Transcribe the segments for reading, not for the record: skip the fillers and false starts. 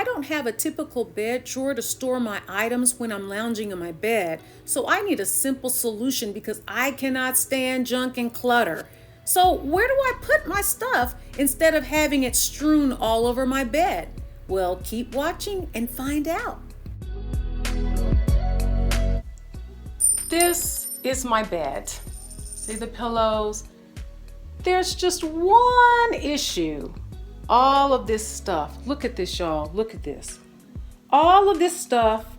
I don't have a typical bed drawer to store my items when I'm lounging in my bed, so I need a simple solution because I cannot stand junk and clutter. So where do I put my stuff instead of having it strewn all over my bed? Well, keep watching and find out. This is my bed. See the pillows? There's just one issue. All of this stuff, look at this, y'all, look at this. All of this stuff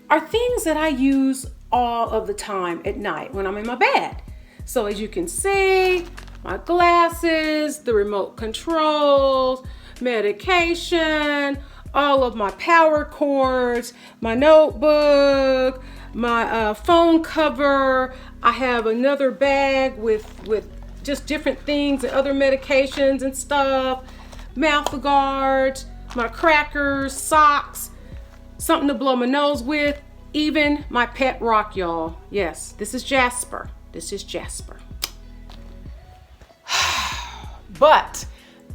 are things that I use all of the time at night when I'm in my bed. So as you can see, my glasses, the remote controls, medication, all of my power cords, my notebook, my phone cover. I have another bag with just different things and other medications and stuff. Mouth guards, my crackers, socks, something to blow my nose with, even my pet rock, y'all. Yes, this is Jasper. This is Jasper. But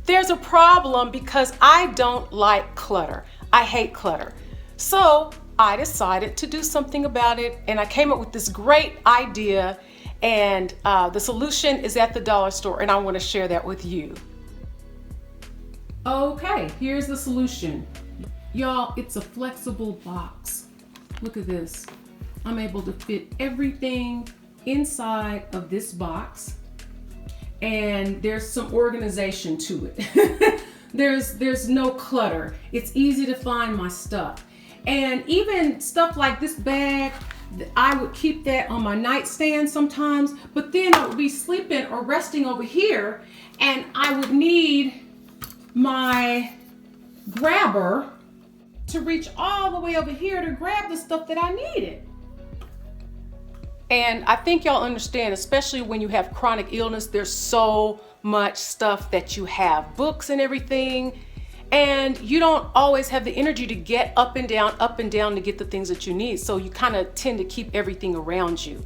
there's a problem because I don't like clutter. I hate clutter. So I decided to do something about it, and I came up with this great idea, and the solution is at the dollar store, and I want to share that with you. Okay, here's the solution. Y'all, it's a flexible box. Look at this. I'm able to fit everything inside of this box, and there's some organization to it. There's no clutter. It's easy to find my stuff. And even stuff like this bag, I would keep that on my nightstand sometimes, but then I would be sleeping or resting over here, and I would need my grabber to reach all the way over here to grab the stuff that I needed. And I think y'all understand, especially when you have chronic illness, there's so much stuff that you have, books and everything, and you don't always have the energy to get up and down to get the things that you need. So you kind of tend to keep everything around you.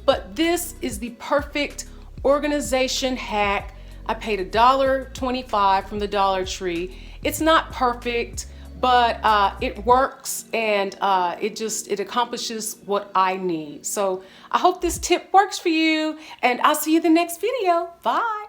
But this is the perfect organization hack. I paid $1.25 from the Dollar Tree. It's not perfect, but it works, and it accomplishes what I need. So I hope this tip works for you, and I'll see you in the next video. Bye.